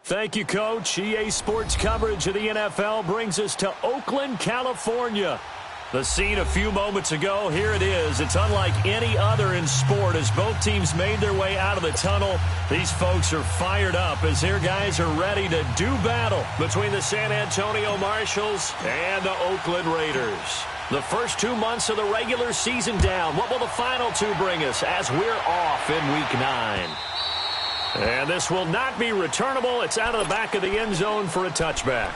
Thank you, Coach. EA Sports coverage of the NFL brings us to Oakland, California. The scene a few moments ago, here it is. It's unlike any other in sport as both teams made their way out of the tunnel. These folks are fired up as their guys are ready to do battle between the San Antonio Marshals and the Oakland Raiders. The first 2 months of the regular season down. What will the final two bring us as we're off in Week 9? And this will not be returnable. It's out of the back of the end zone for a touchback.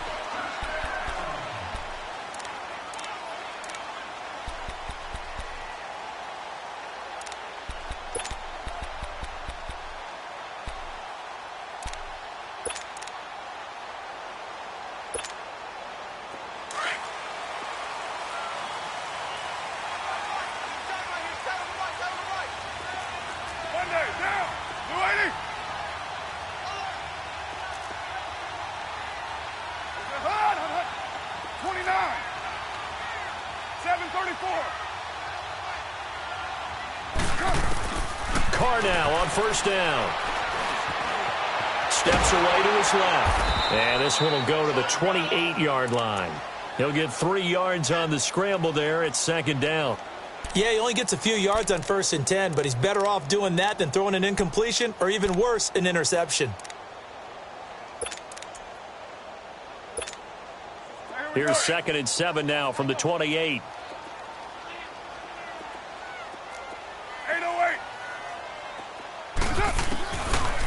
Now on first down. Steps away to his left. And this one will go to the 28-yard line. He'll get 3 yards on the scramble there. It's second down. Yeah, he only gets a few yards on 1st and 10, but he's better off doing that than throwing an incompletion or even worse, an interception. Here's 2nd and 7 now from the 28.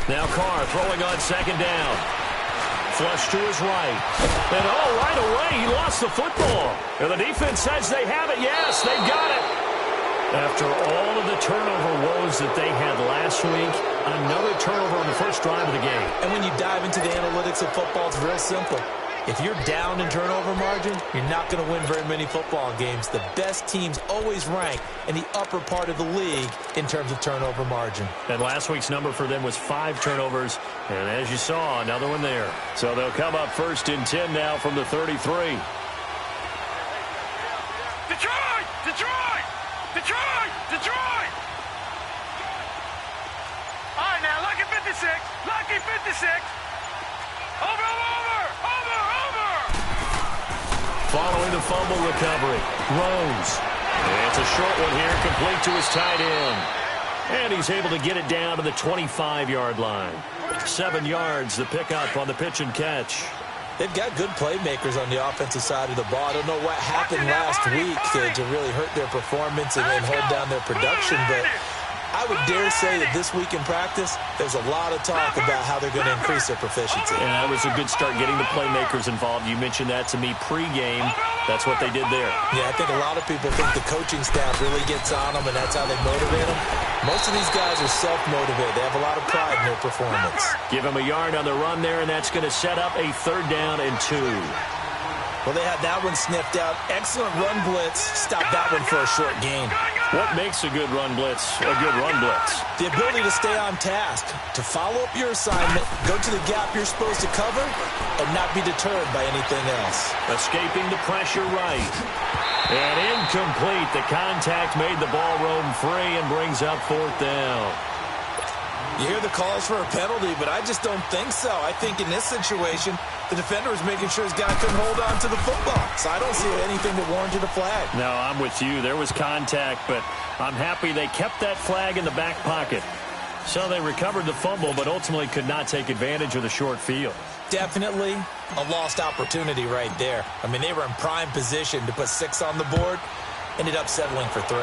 Now Carr throwing on 2nd down. Flush to his right. And right away, he lost the football. And the defense says they have it. Yes, they've got it. After all of the turnover woes that they had last week, another turnover on the first drive of the game. And when you dive into the analytics of football, it's real simple. If you're down in turnover margin, you're not going to win very many football games. The best teams always rank in the upper part of the league in terms of turnover margin. And last week's number for them was 5 turnovers. And as you saw, another one there. So they'll come up 1st and 10 now from the 33. Detroit! Detroit! Detroit! Detroit! All right, now, lucky 56. Lucky 56. Over! Following the fumble recovery, Rose. It's a short one here, complete to his tight end. And he's able to get it down to the 25-yard line. 7 yards, the pickup on the pitch and catch. They've got good playmakers on the offensive side of the ball. I don't know what happened last week to really hurt their performance and hold down their production, but I would dare say that this week in practice, there's a lot of talk about how they're going to increase their proficiency. And that was a good start getting the playmakers involved. You mentioned that to me pregame. That's what they did there. Yeah, I think a lot of people think the coaching staff really gets on them, and that's how they motivate them. Most of these guys are self-motivated. They have a lot of pride in their performance. Give him a yard on the run there, and that's going to set up a 3rd down and 2. Well, they had that one sniffed out. Excellent run blitz. Stop that one for a short gain. What makes a good run blitz a good run blitz? The ability to stay on task, to follow up your assignment, go to the gap you're supposed to cover, and not be deterred by anything else. Escaping the pressure right. And incomplete. The contact made the ball roam free and brings up 4th down. You hear the calls for a penalty, but I just don't think so. I think in this situation, the defender was making sure his guy couldn't hold on to the football. So I don't see anything that warranted a flag. No, I'm with you. There was contact, but I'm happy they kept that flag in the back pocket. So they recovered the fumble, but ultimately could not take advantage of the short field. Definitely a lost opportunity right there. I mean, they were in prime position to put 6 on the board, ended up settling for 3.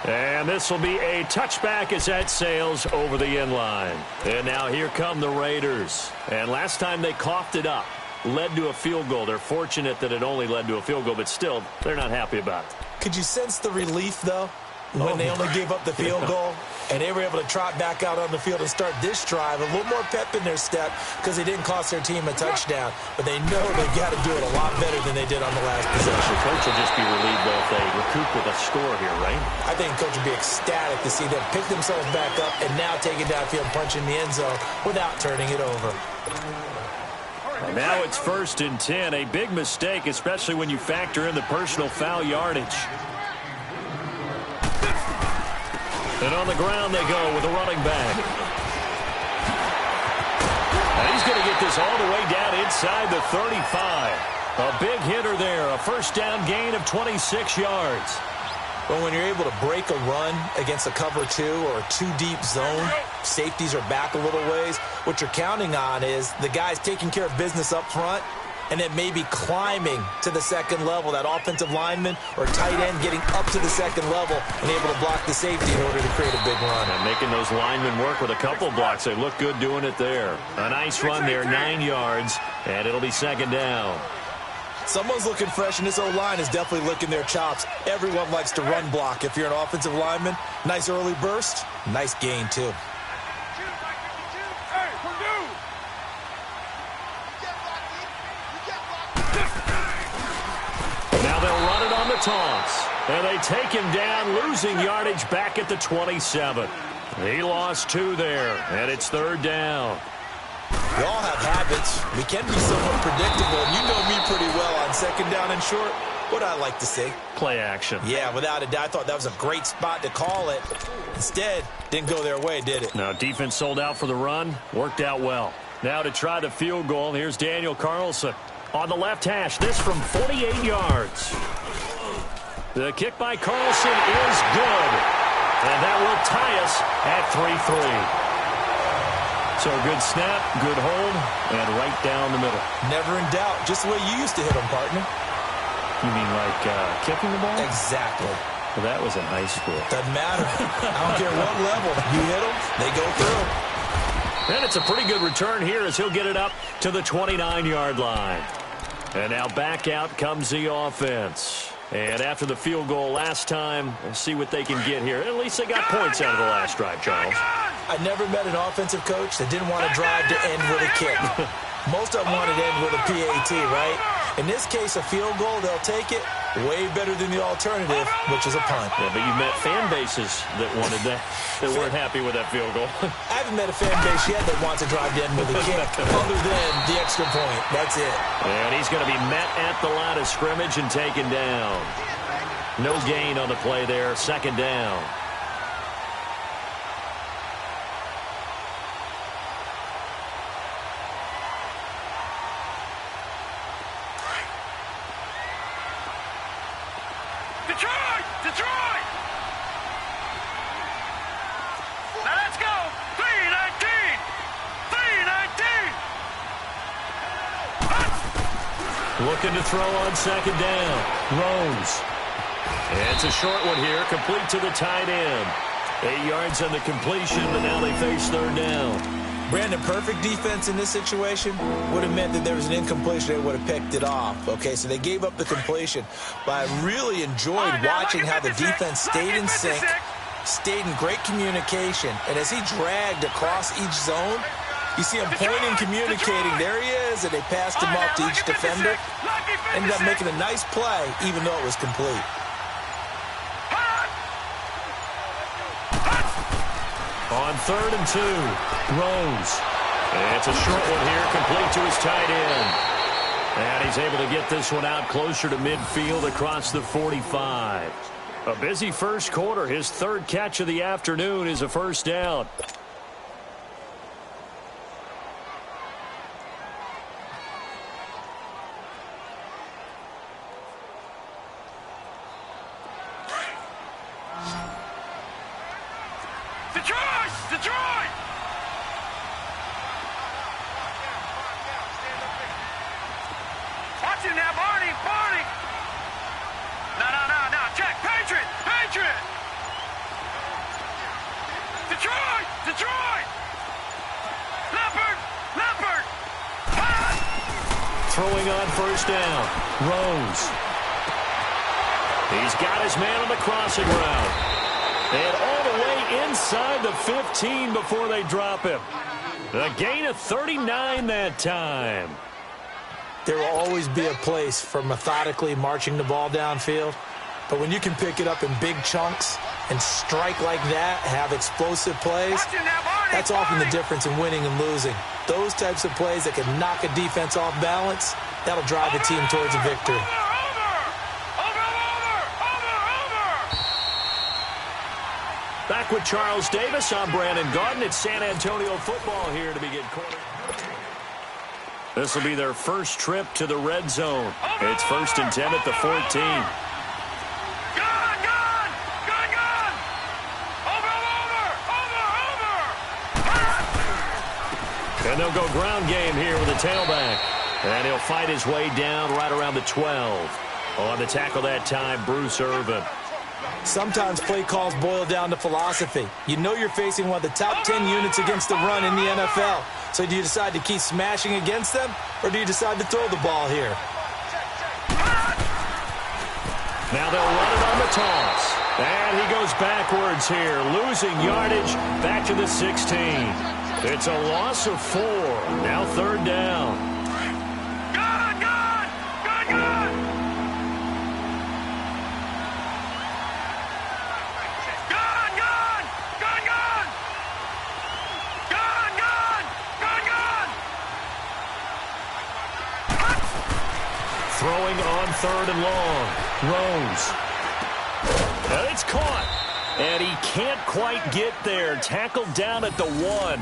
And this will be a touchback as that sails over the end line. And now here come the Raiders. And last time they coughed it up, led to a field goal. They're fortunate that it only led to a field goal, but still, they're not happy about it. Could you sense the relief, though, when they only gave up the field goal? And they were able to trot back out on the field and start this drive. A little more pep in their step because they didn't cost their team a touchdown. But they know they've got to do it a lot better than they did on the last possession. The coach will just be relieved, though, if they recoup with a score here, right? I think the coach will be ecstatic to see them pick themselves back up and now take it downfield and punch in the end zone without turning it over. Now it's 1st and 10. A big mistake, especially when you factor in the personal foul yardage. And on the ground they go with a running back. going to get this all the way down inside the 35. A big hitter there, a first down gain of 26 yards. Well, when you're able to break a run against a cover 2 or a 2-deep zone, safeties are back a little ways. What you're counting on is the guys taking care of business up front and then maybe climbing to the second level, that offensive lineman or tight end getting up to the second level and able to block the safety in order to create a big run. And making those linemen work with a couple blocks. They look good doing it there. A nice run there, 9 yards, and it'll be second down. Someone's looking fresh, and this O-line is definitely licking their chops. Everyone likes to run block. If you're an offensive lineman, nice early burst, nice gain, too. Now they'll run it on the taunts. And they take him down, losing yardage back at the 27. He lost 2 there, and it's third down. We all have habits. We can be somewhat predictable, and you know me pretty well on second down and short. What I like to see. Play action. Yeah, without a doubt. I thought that was a great spot to call it. Instead, didn't go their way, did it? Now, defense sold out for the run. Worked out well. Now to try the field goal, here's Daniel Carlson. On the left hash, this from 48 yards. The kick by Carlson is good. And that will tie us at 3-3. So good snap, good hold, and right down the middle. Never in doubt. Just the way you used to hit them, partner. You mean like kicking the ball? Exactly. Well, that was in high school. Doesn't matter. I don't care what level. You hit them, they go through. And it's a pretty good return here as he'll get it up to the 29-yard line. And now back out comes the offense. And after the field goal last time, we'll see what they can get here. At least they got points out of the last drive, Charles. I never met an offensive coach that didn't want to drive to end with a kick. Most of them wanted to end with a PAT, right? In this case, a field goal, they'll take it. Way better than the alternative, which is a punt. Yeah, but you met fan bases that wanted that, that weren't happy with that field goal. I haven't met a fan base yet that wants to drive to end with a kick, other than the extra point. That's it. And he's going to be met at the line of scrimmage and taken down. No gain on the play there. Second down. Detroit! Now let's go! 3-19! 3-19! Looking to throw on second down. Rose. And it's a short one here, complete to the tight end. 8 yards on the completion, but now they face third down. Brandon, perfect defense in this situation would have meant that there was an incompletion. They would have picked it off. Okay, so they gave up the completion. But I really enjoyed watching how the defense stayed in sync, stayed in great communication. And as he dragged across each zone, you see him pointing, communicating. There he is, and they passed him up to each defender. Ended up making a nice play, even though it was complete. On 3rd and 2, Rose. And it's a short one here, complete to his tight end. And he's able to get this one out closer to midfield across the 45. A busy first quarter. His 3rd catch of the afternoon is a first down. Detroit! Watch him now, Barney! No, check! Patriot! Detroit! Leopard! Throwing on first down. Rose. He's got his man on the crossing route. And all the way inside the 15 before they drop him. A gain of 39 that time. There will always be a place for methodically marching the ball downfield. But when you can pick it up in big chunks and strike like that, have explosive plays, that's often the difference in winning and losing. Those types of plays that can knock a defense off balance, that'll drive the team towards a victory. Back with Charles Davis. I'm Brandon Gaudin. It's San Antonio football here to begin quarter. This will be their first trip to the red zone. It's 1st and 10 at the 14. Gun! Over! And they'll go ground game here with a tailback. And he'll fight his way down right around the 12. On the tackle that time, Bruce Irvin. Sometimes play calls boil down to philosophy. You know you're facing one of the top 10 units against the run in the NFL. So do you decide to keep smashing against them, or do you decide to throw the ball here? Now they'll run it on the toss. And he goes backwards here, losing yardage back to the 16. It's a loss of 4. Now 3rd down. Throwing on 3rd and long. Rose. And it's caught. And he can't quite get there. Tackled down at the 1.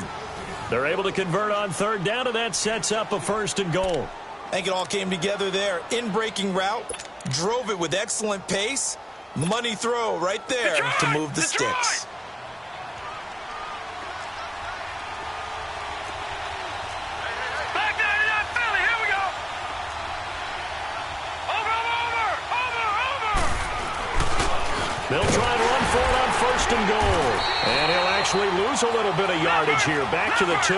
They're able to convert on 3rd down, and that sets up a 1st and goal. I think it all came together there. In-breaking route. Drove it with excellent pace. Money throw right there to move the sticks. They'll try and run for it on 1st and goal. And he'll actually lose a little bit of yardage here. Back to the 2.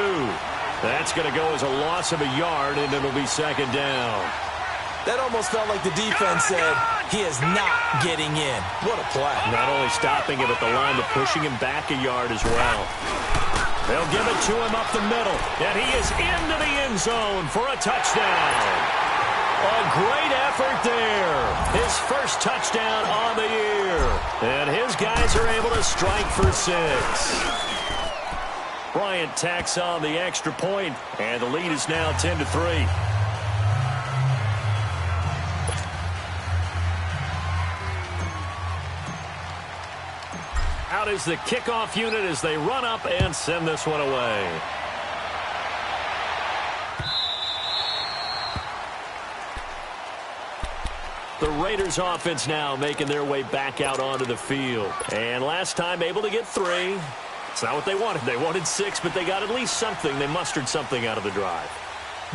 That's going to go as a loss of a yard, and it'll be 2nd down. That almost felt like the defense said, he is not getting in. What a play. Not only stopping him at the line, but pushing him back a yard as well. They'll give it to him up the middle. And he is into the end zone for a touchdown. A great effort there. His first touchdown on the year. And his guys are able to strike for 6. Bryant tacks on the extra point, and the lead is now 10-3. Out is the kickoff unit as they run up and send this one away. The Raiders offense now making their way back out onto the field. And last time able to get 3. It's not what they wanted. They wanted 6, but they got at least something. They mustered something out of the drive.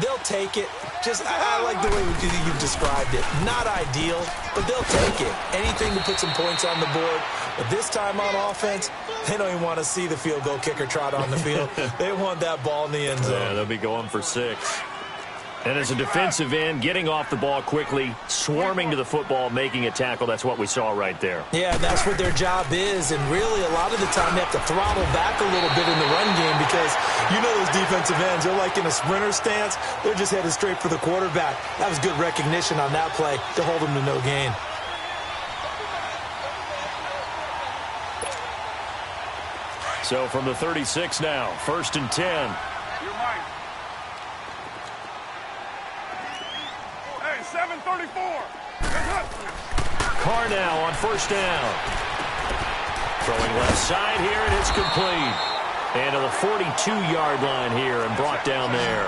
They'll take it. I like the way you've described it. Not ideal, but they'll take it. Anything to put some points on the board. But this time on offense, they don't even want to see the field goal kicker trot on the field. They want that ball in the end zone. Yeah, they'll be going for 6. And as a defensive end, getting off the ball quickly, swarming to the football, making a tackle, that's what we saw right there. Yeah, that's what their job is. And really, a lot of the time, they have to throttle back a little bit in the run game because you know those defensive ends, they're like in a sprinter stance. They're just headed straight for the quarterback. That was good recognition on that play to hold them to no gain. So from the 36 now, 1st and 10. Hey, 734. Carr now on 1st down. Throwing left side here, and it's complete. And to the 42-yard line here and brought down there.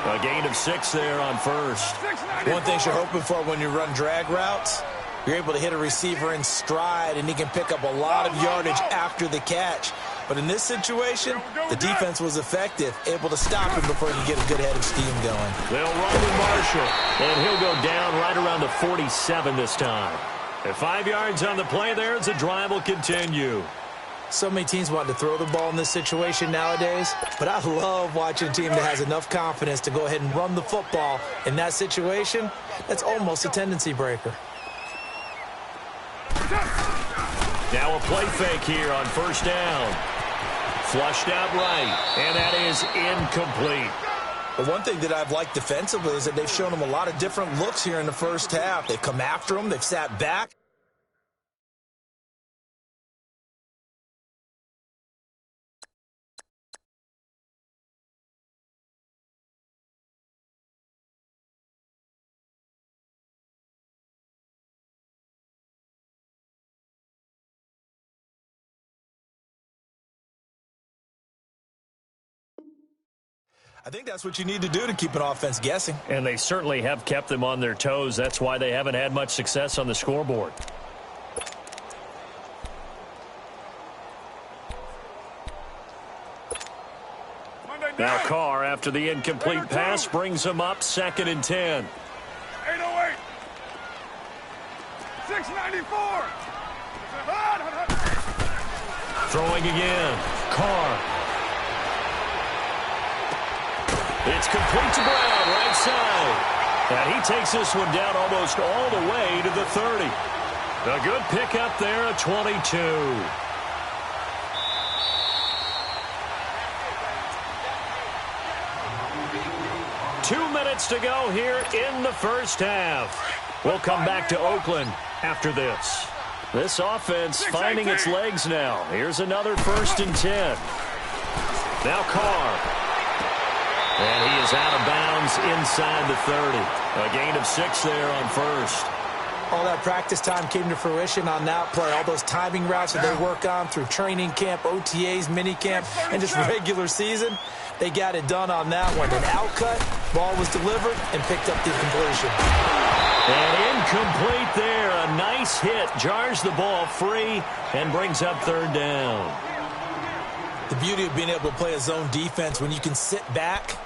A gain of 6 there on 1st. One thing you're hoping for when you run drag routes, you're able to hit a receiver in stride, and he can pick up a lot of yardage after the catch. But in this situation, the defense was effective, able to stop him before he could get a good head of steam going. They'll run to Marshall, and he'll go down right around the 47 this time. And 5 yards on the play there as the drive will continue. So many teams want to throw the ball in this situation nowadays, but I love watching a team that has enough confidence to go ahead and run the football. In that situation, that's almost a tendency breaker. Now a play fake here on 1st down. Flushed out right, and that is incomplete. But one thing that I've liked defensively is that they've shown them a lot of different looks here in the first half. They've come after them. They've sat back. I think that's what you need to do to keep an offense guessing. And they certainly have kept them on their toes. That's why they haven't had much success on the scoreboard. Now Carr, after the incomplete pass, brings him up 2nd and 10. 808. 694. Throwing again. Carr. It's complete to Brown, right side. And he takes this one down almost all the way to the 30. A good pickup there, a 22. Two minutes to go here in the first half. We'll come back to Oakland after this. This offense finding its legs now. Here's another 1st and 10. Now Carr. And he is out of bounds inside the 30. A gain of 6 there on 1st. All that practice time came to fruition on that play. All those timing routes that they work on through training camp, OTAs, minicamp, and just regular season. They got it done on that one. An outcut, ball was delivered, and picked up the completion. And incomplete there. A nice hit. Jars the ball free and brings up 3rd down. The beauty of being able to play a zone defense when you can sit back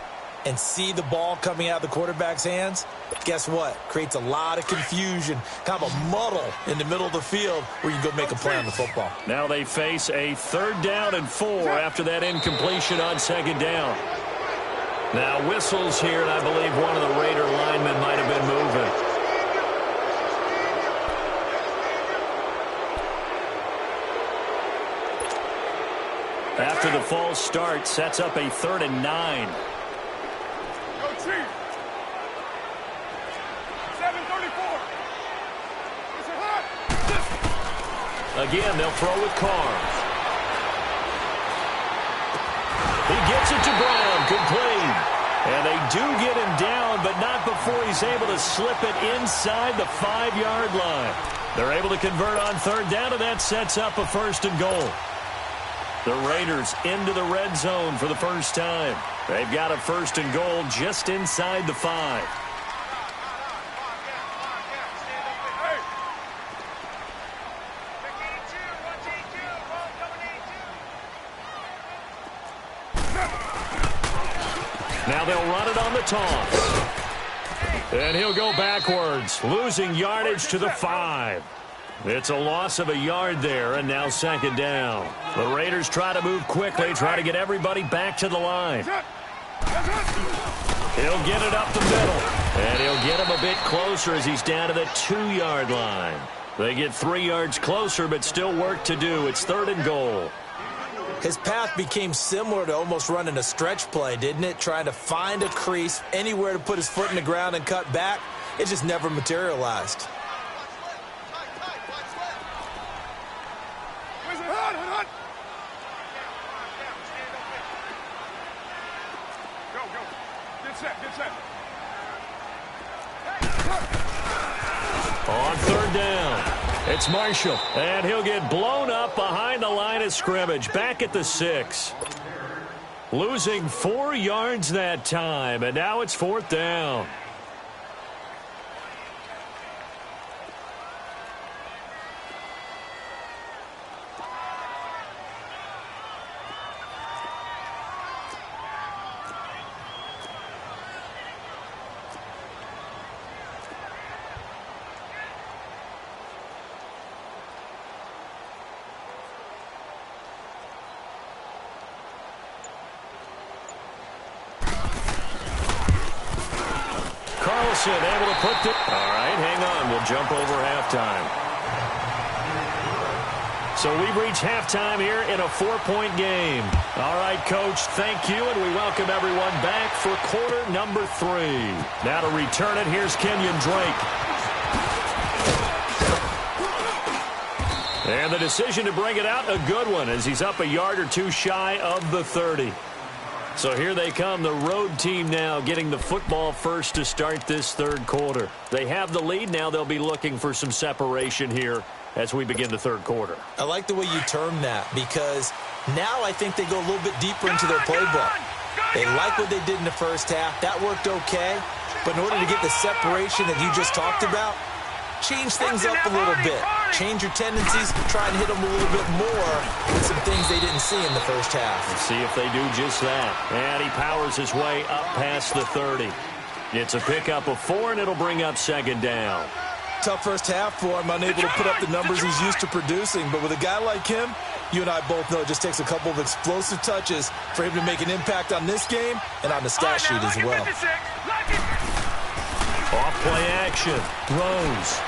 and see the ball coming out of the quarterback's hands, guess what? Creates a lot of confusion, kind of a muddle in the middle of the field where you can go make a play on the football. Now they face a 3rd down and 4 after that incompletion on 2nd down. Now whistles here, and I believe one of the Raider linemen might have been moving. After the false start, sets up a 3rd and 9. Go Chief. 734. Again, they'll throw with Carr. He gets it to Brown, complete. And they do get him down, but not before he's able to slip it inside the 5-yard line. They're able to convert on 3rd down, and that sets up a 1st and goal. The Raiders into the red zone for the first time. They've got a 1st and goal just inside the 5. Now they'll run it on the toss. And he'll go backwards, losing yardage to the 5. It's a loss of a yard there, and now 2nd down. The Raiders try to move quickly, try to get everybody back to the line. He'll get it up the middle, and he'll get him a bit closer as he's down to the 2-yard line. They get 3 yards closer, but still work to do. It's 3rd and goal. His path became similar to almost running a stretch play, didn't it? Trying to find a crease, anywhere to put his foot in the ground and cut back. It just never materialized. On 3rd down, it's Marshall, and he'll get blown up behind the line of scrimmage, back at the 6. Losing 4 yards that time, and now it's 4th down. Able to put the... All right, hang on. We'll jump over halftime. So we've reached halftime here in a 4-point game. All right, Coach, thank you, and we welcome everyone back for quarter number 3. Now to return it, here's Kenyon Drake. And the decision to bring it out, a good one, as he's up a yard or 2 shy of the 30. So here they come, the road team now getting the football first to start this 3rd quarter. They have the lead. Now they'll be looking for some separation here as we begin the 3rd quarter. I like the way you term that, because now I think they go a little bit deeper into their playbook. They like what they did in the first half. That worked okay. But in order to get the separation that you just talked about, change things up a little bit. Change your tendencies, try and hit them a little bit more with some things they didn't see in the first half. Let's see if they do just that. And he powers his way up past the 30. It's a pickup of 4, and it'll bring up second down. Tough first half for him, unable to put up the numbers he's used to producing. But with a guy like him, you and I both know it just takes a couple of explosive touches for him to make an impact on this game and on the stat sheet as well. Off play action. Rose.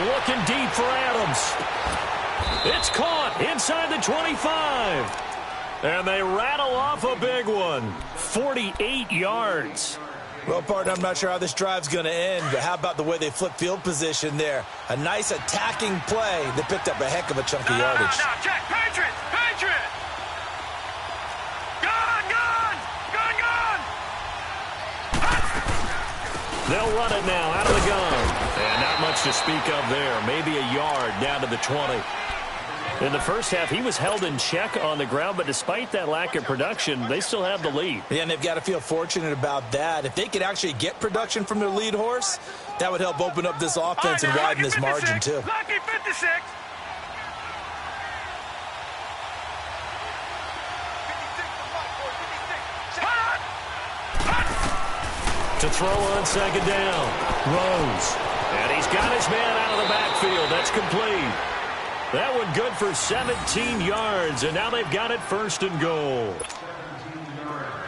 Looking deep for Adams. It's caught inside the 25. And they rattle off a big one. 48 yards. Well, partner, I'm not sure how this drive's going to end, but how about the way they flip field position there? A nice attacking play that picked up a heck of a chunk of yardage. No, check. Patriot! Patriot! Gone! Gone! Gone! Gone! They'll run it now out of the gun. And not much to speak of there. Maybe a yard down to the 20. In the first half, he was held in check on the ground, but despite that lack of production, they still have the lead. Yeah, and they've got to feel fortunate about that. If they could actually get production from their lead horse, that would help open up this offense and widen this margin, too. Lucky 56. To throw on second down. Rose. And he's got his man out of the backfield. That's complete. That one good for 17 yards, and now they've got it first and goal.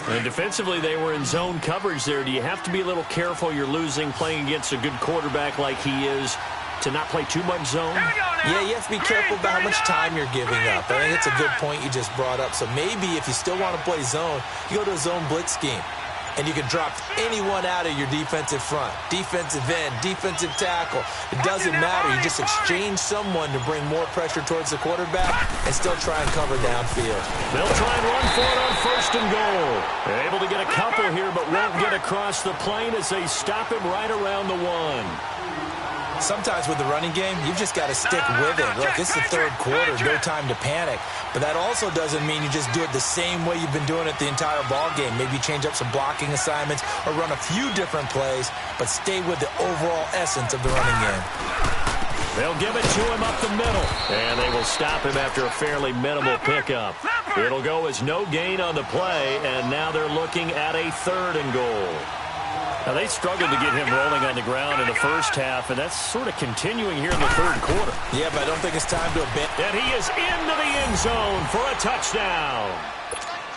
And defensively, they were in zone coverage there. Do you have to be a little careful? You're losing playing against a good quarterback like he is to not play too much zone? Yeah, you have to be careful about how much time you're giving up. I think it's a good point you just brought up. So maybe if you still want to play zone, you go to a zone blitz scheme. And you can drop anyone out of your defensive front. Defensive end, defensive tackle. It doesn't matter. You just exchange someone to bring more pressure towards the quarterback and still try and cover downfield. They'll try and run for it on first and goal. They're able to get a couple here, but won't get across the plane as they stop him right around the 1. Sometimes with the running game, you've just got to stick with it. Look, it's the third quarter, no time to panic. But that also doesn't mean you just do it the same way you've been doing it the entire ball game. Maybe change up some blocking assignments or run a few different plays, but stay with the overall essence of the running game. They'll give it to him up the middle, and they will stop him after a fairly minimal pickup. It'll go as no gain on the play, and now they're looking at a third and goal. Now, they struggled to get him rolling on the ground in the first half, and that's sort of continuing here in the third quarter. Yeah, but I don't think it's time to abandon. And he is into the end zone for a touchdown.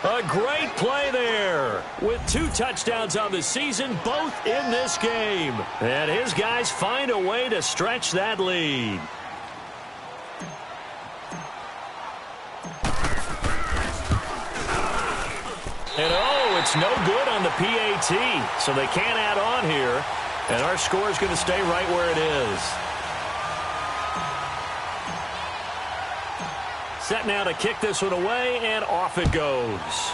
A great play there with 2 touchdowns on the season, both in this game. And his guys find a way to stretch that lead. And it's no good on the PAT, so they can't add on here. And our score is going to stay right where it is. Set now to kick this one away, and off it goes.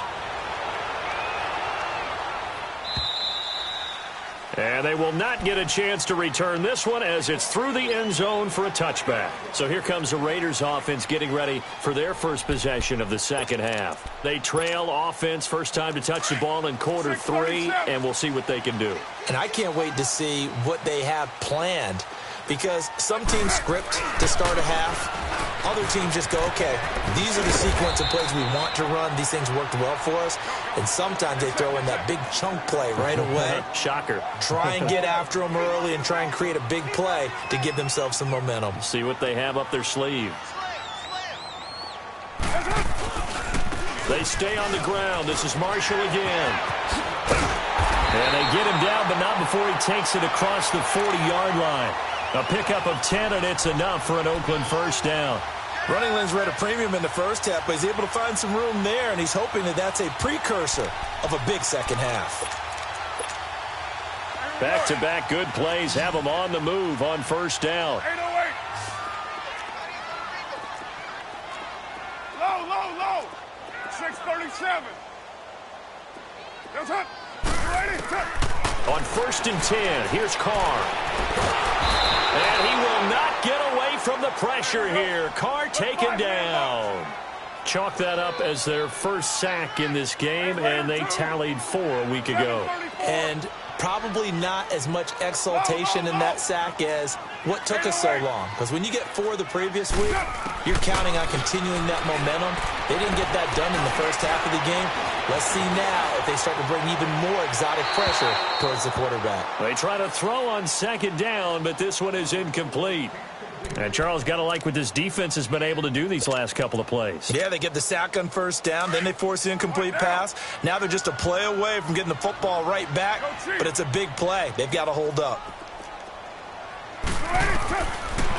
And they will not get a chance to return this one as it's through the end zone for a touchback. So here comes the Raiders offense getting ready for their first possession of the second half. They trail offense, first time to touch the ball in quarter 3, and we'll see what they can do. And I can't wait to see what they have planned, because some teams script to start a half. Other teams just go, okay, these are the sequence of plays we want to run. These things worked well for us. And sometimes they throw in that big chunk play right away. Shocker. Try and get after them early and try and create a big play to give themselves some momentum. See what they have up their sleeve. They stay on the ground. This is Marshall again. And they get him down, but not before he takes it across the 40-yard line. A pickup of 10, and it's enough for an Oakland first down. Running lanes were at a premium in the first half, but he's able to find some room there, and he's hoping that that's a precursor of a big second half. Back-to-back good plays have him on the move on first down. 808. Low. 637. That's it. Ready? On first and 10, here's Carr. And he will not get away from the pressure here. Carr taken down. Chalk that up as their first sack in this game, and they tallied 4 a week ago. And probably not as much exultation in that sack as what took us so long. Because when you get 4 the previous week, you're counting on continuing that momentum. They didn't get that done in the first half of the game. Let's see now if they start to bring even more exotic pressure towards the quarterback. They try to throw on second down, but this one is incomplete. And Charles, got to like what this defense has been able to do these last couple of plays. Yeah, they get the sack on first down, then they force the incomplete pass. Now they're just a play away from getting the football right back, but it's a big play. They've got to hold up.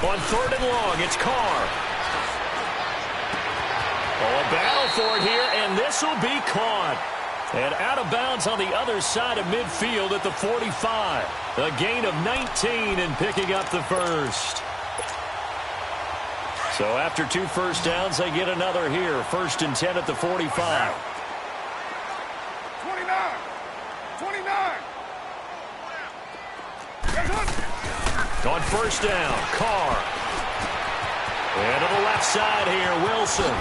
On 3rd and long, it's Carr. Oh, a battle for it here, and this will be caught. And out of bounds on the other side of midfield at the 45. A gain of 19 and picking up the first. So after 2 first downs, they get another here. 1st and 10 at the 45. 29. On 1st down, Carr. And to the left side here, Wilson.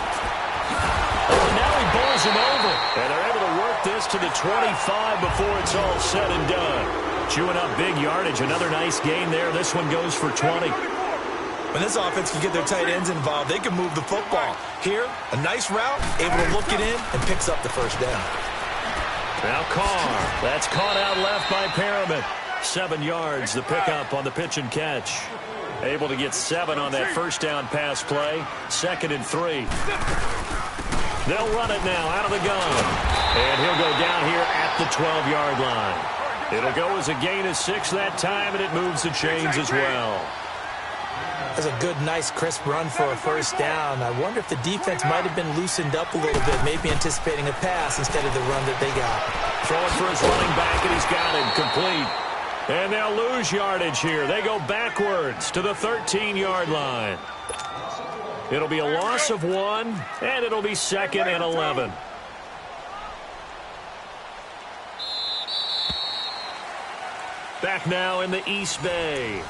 Oh, now he bowls him over. And they're able to work this to the 25 before it's all said and done. Chewing up big yardage. Another nice gain there. This one goes for 20. When this offense can get their tight ends involved, they can move the football. Here, a nice route, able to look it in, and picks up the first down. Now Carr. That's caught out left by Perriman. 7 yards, the pickup on the pitch and catch. Able to get 7 on that first down pass play. 2nd and 3. They'll run it now out of the gun. And he'll go down here at the 12-yard line. It'll go as a gain of 6 that time, and it moves the chains as well. That's a good, nice, crisp run for a first down. I wonder if the defense might have been loosened up a little bit, maybe anticipating a pass instead of the run that they got. Throwing for his running back, and he's got him complete. And they'll lose yardage here. They go backwards to the 13-yard line. It'll be a loss of 1, and it'll be 2nd and 11. Back now in the East Bay.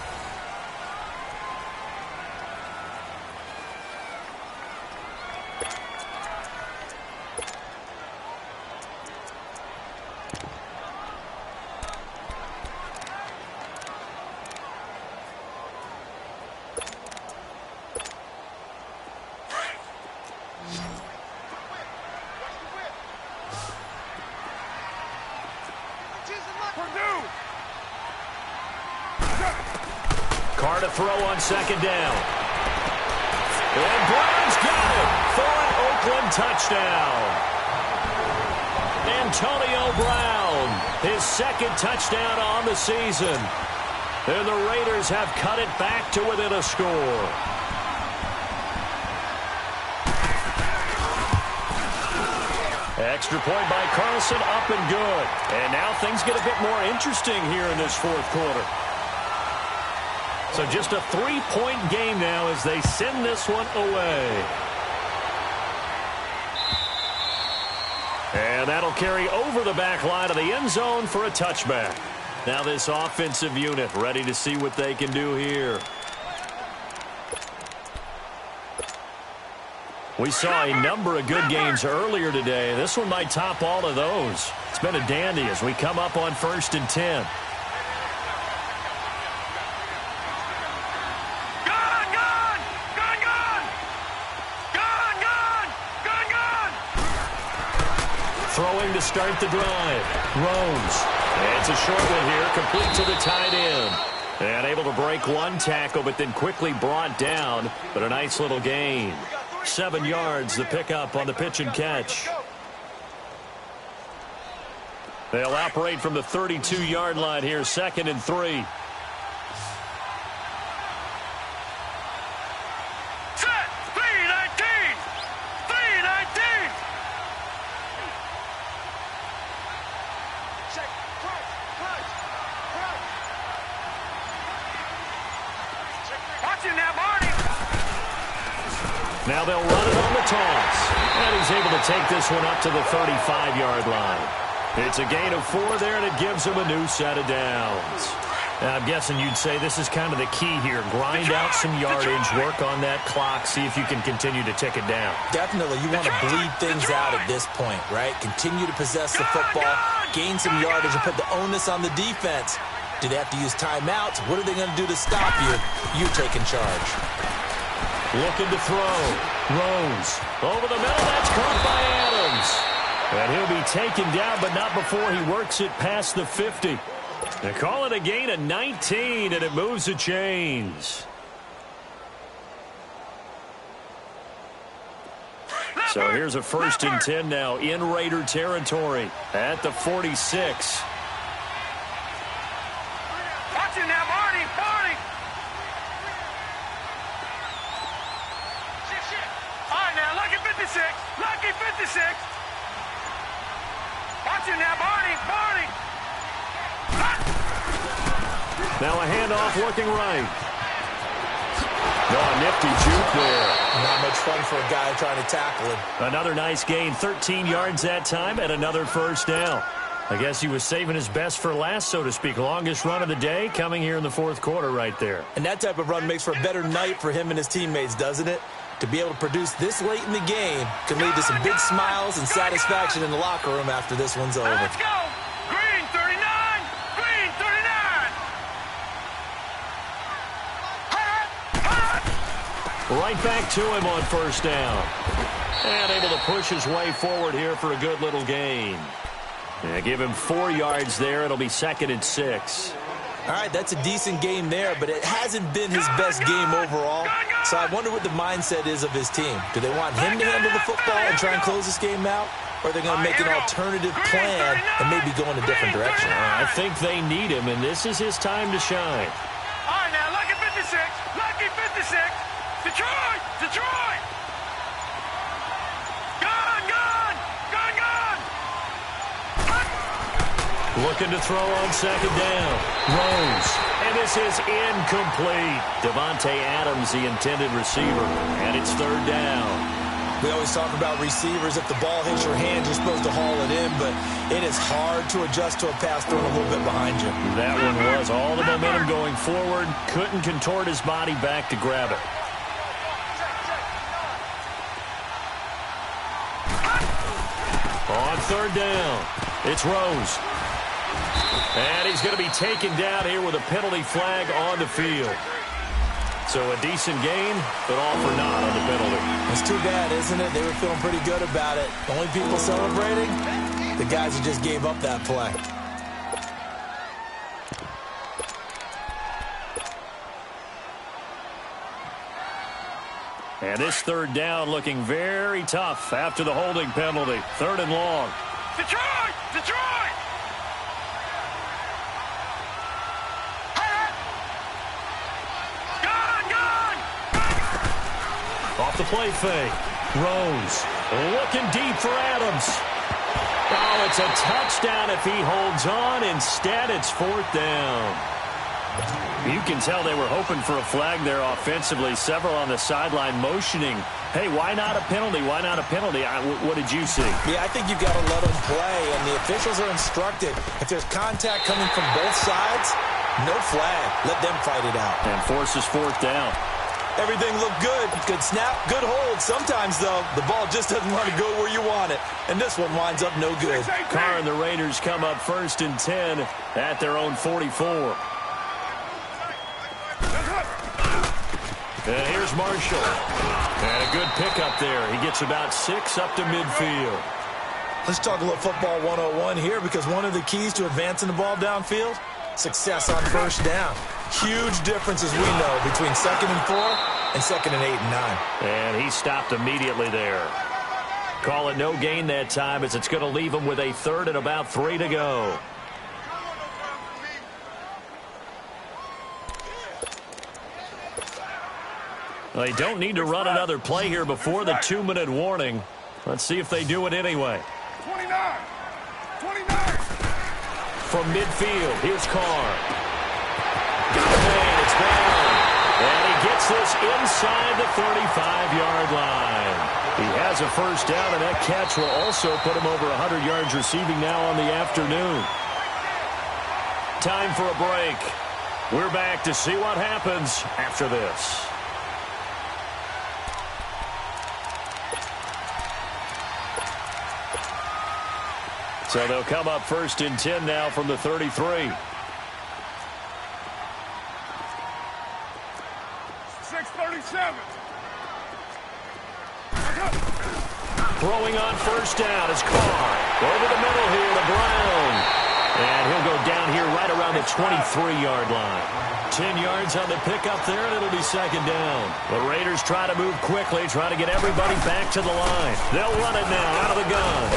Carr to throw on 2nd down. And Brown's got it for an Oakland touchdown. Antonio Brown, his 2nd touchdown on the season. And the Raiders have cut it back to within a score. Extra point by Carlson, up and good. And now things get a bit more interesting here in this 4th quarter. So just a 3-point game now as they send this one away. And that'll carry over the back line of the end zone for a touchback. Now this offensive unit ready to see what they can do here. We saw a number of good games earlier today. This one might top all of those. It's been a dandy as we come up on 1st and 10. Throwing to start the drive. Rose. And it's a short one here, complete to the tight end. And able to break 1 tackle, but then quickly brought down. But a nice little gain. 7 yards, the pickup on the pitch and catch. They'll operate from the 32-yard line here, 2nd and 3. Now they'll run it on the toss. And he's able to take this one up to the 35-yard line. It's a gain of 4 there, and it gives him a new set of downs. I'm guessing you'd say this is kind of the key here. Grind out some yardage, work on that clock, see if you can continue to tick it down. Definitely. You want to bleed things out at this point, right? Continue to possess the football, gain some yardage, and put the onus on the defense. Do they have to use timeouts? What are they going to do to stop you? You taking charge. Looking to throw. Rose. Over the middle. That's caught by Adams. And he'll be taken down, but not before he works it past the 50. They call it a gain of 19, and it moves the chains. So here's a 1st and 10 now in Raider territory at the 46. Watch it now, Barney, Barney. All right, now, lucky 56, lucky 56. Watch it now, Barney, Barney. Now a handoff looking right. Oh, nifty juke there. Not much fun for a guy trying to tackle him. Another nice gain, 13 yards that time, and another 1st down. I guess he was saving his best for last, so to speak. Longest run of the day coming here in the 4th quarter right there. And that type of run makes for a better night for him and his teammates, doesn't it? To be able to produce this late in the game can lead to some big smiles and satisfaction in the locker room after this one's over. Let's go. Green 39, Green 39. Right back to him on 1st down. And able to push his way forward here for a good little gain. Yeah, give him 4 yards there. It'll be 2nd and 6. All right, that's a decent game there, but it hasn't been his best game overall. So I wonder what the mindset is of his team. Do they want him to handle the football and try and close this game out? Or are they going to make an alternative plan and maybe go in a different direction? I think they need him, and this is his time to shine. All right, now, lucky 56, lucky 56. Detroit, Detroit. Gone, gone, gone, gone. Looking to throw on 2nd down. Rose. And this is incomplete. Devontae Adams, the intended receiver. And it's 3rd down. We always talk about receivers. If the ball hits your hand, you're supposed to haul it in, but it is hard to adjust to a pass thrown a little bit behind you. That one was all the momentum going forward. Couldn't contort his body back to grab it. On 3rd down, it's Rose. And he's going to be taken down here with a penalty flag on the field. So a decent game, but all for naught on the penalty. It's too bad, isn't it? They were feeling pretty good about it. The only people celebrating, the guys who just gave up that play. And this 3rd down looking very tough after the holding penalty. 3rd and long. Detroit, Detroit. Off the play fake. Rose looking deep for Adams. Oh, it's a touchdown if he holds on. Instead, it's 4th down. You can tell they were hoping for a flag there offensively. Several on the sideline motioning. Hey, why not a penalty? Why not a penalty? What did you see? Yeah, I think you've got to let them play, and the officials are instructed. If there's contact coming from both sides, no flag. Let them fight it out. And forces 4th down. Everything looked good. Good snap, good hold. Sometimes, though, the ball just doesn't want to go where you want it. And this one winds up no good. Carr and the Raiders come up 1st and 10 at their own 44. And here's Marshall. And a good pickup there. He gets about 6 up to midfield. Let's talk a little football 101 here, because one of the keys to advancing the ball downfield, success on 1st down. Huge difference, as we know, between 2nd and 4 and 2nd and 8 and 9. And he stopped immediately there. Call it no gain that time, as it's going to leave him with a 3rd and about 3 to go. They don't need to run another play here before the 2-minute warning. Let's see if they do it anyway. 29. From midfield, here's Carr. And it's down. And he gets this inside the 35-yard line. He has a 1st down, and that catch will also put him over 100 yards receiving now on the afternoon. Time for a break. We're back to see what happens after this. So they'll come up 1st and 10 now from the 33. 6:37. Throwing on 1st down is Carr. Over the middle here to Brown. And he'll go down here right around the 23-yard line. 10 yards on the pickup there, and it'll be 2nd down. The Raiders try to move quickly, try to get everybody back to the line. They'll run it now out of the gun.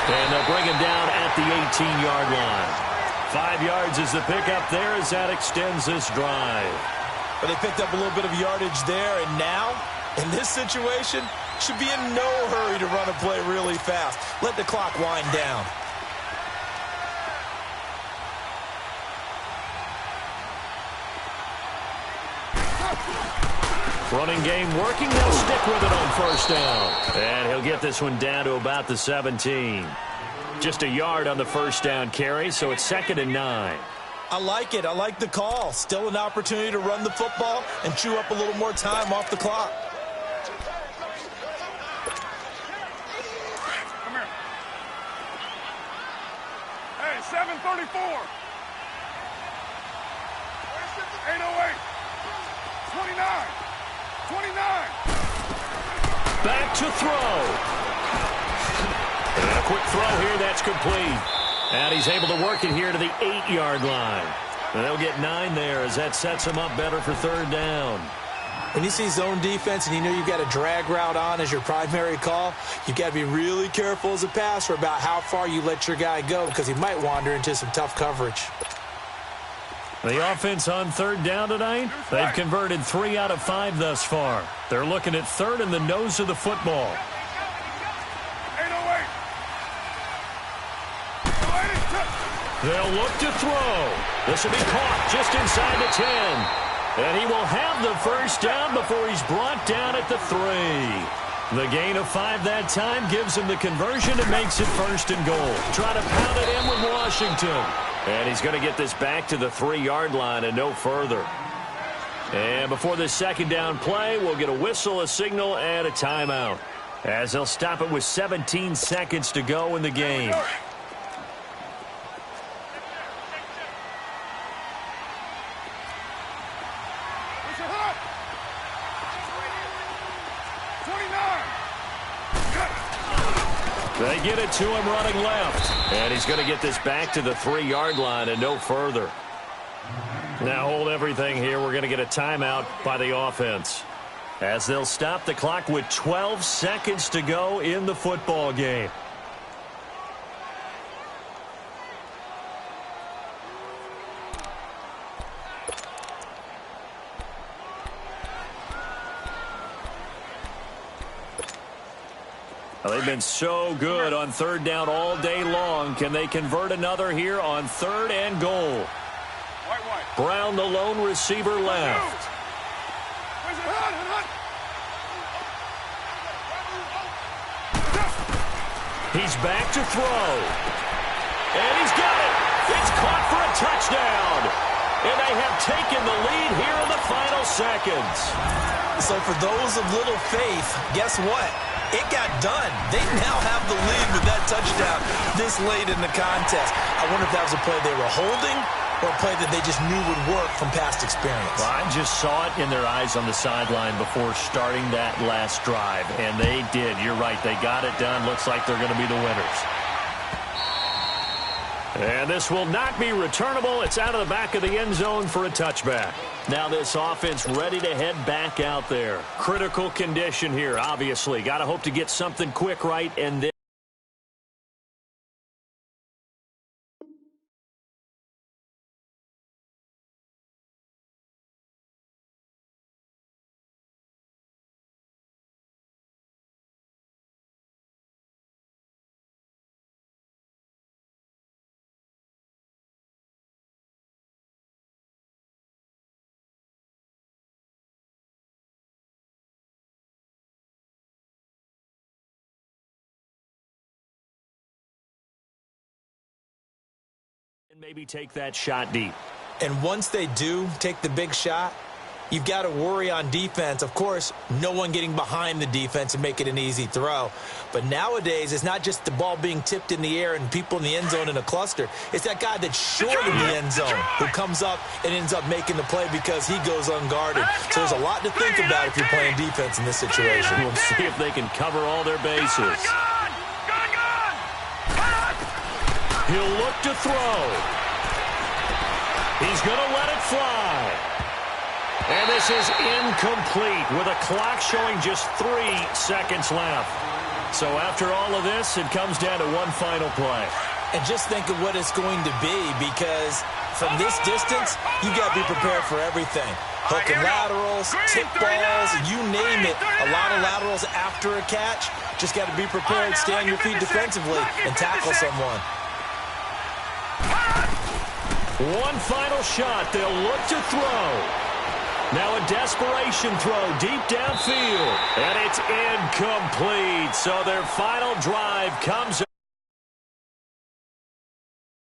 And they'll bring him down at the 18-yard line. 5 yards is the pickup there as that extends this drive. But they picked up a little bit of yardage there, and now, in this situation, should be in no hurry to run a play really fast. Let the clock wind down. Running game working. They'll stick with it on 1st down. And he'll get this one down to about the 17. Just a yard on the 1st down carry, so it's 2nd and 9. I like it. I like the call. Still an opportunity to run the football and chew up a little more time off the clock. Come here. Hey, 7:34. 8:08. 29. 29. Back to throw. And a quick throw here. That's complete. And he's able to work it here to the 8-yard line. And they'll get 9 there as that sets him up better for 3rd down. When you see zone defense and you know you've got a drag route on as your primary call, you've got to be really careful as a passer about how far you let your guy go because he might wander into some tough coverage. The offense on 3rd down tonight, they've converted 3 out of 5 thus far. They're looking at 3rd in the nose of the football. 8:08. They'll look to throw. This will be caught just inside the 10. And he will have the 1st down before he's brought down at the 3. The gain of 5 that time gives him the conversion and makes it 1st and goal. Try to pound it in with Washington. And he's going to get this back to the 3-yard line and no further. And before this 2nd down play, we'll get a whistle, a signal, and a timeout, as they'll stop it with 17 seconds to go in the game. They get it to him running left. And he's going to get this back to the 3-yard line and no further. Now hold everything here. We're going to get a timeout by the offense, as they'll stop the clock with 12 seconds to go in the football game. They've been so good on 3rd down all day long. Can they convert another here on 3rd and goal? Brown, the lone receiver, left. He's back to throw. And he's got it. It's caught for a touchdown. And they have taken the lead here in the final seconds. So for those of little faith, guess what? It got done. They now have the lead with that touchdown this late in the contest. I wonder if that was a play they were holding or a play that they just knew would work from past experience. Well, I just saw it in their eyes on the sideline before starting that last drive, and they did. You're right. They got it done. Looks like they're going to be the winners. And this will not be returnable. It's out of the back of the end zone for a touchback. Now this offense ready to head back out there. Critical condition here, obviously. Got to hope to get something quick right, and then maybe take that shot deep. And once they do take the big shot, you've got to worry on defense. Of course, no one getting behind the defense and make it an easy throw. But nowadays, it's not just the ball being tipped in the air and people in the end zone in a cluster. It's that guy that's short in the end zone who comes up and ends up making the play because he goes unguarded. So there's a lot to think about if you're playing defense in this situation. We'll see if they can cover all their bases. He'll look to throw. He's going to let it fly. And this is incomplete with a clock showing just 3 seconds left. So after all of this, it comes down to one final play. And just think of what it's going to be, because from this distance, you got to be prepared for everything. Hook and laterals, tip balls, you name it. A lot of laterals after a catch. Just got to be prepared, stay on your feet defensively, and tackle someone. One final shot. They'll look to throw. Now a desperation throw deep downfield. And it's incomplete. So their final drive comes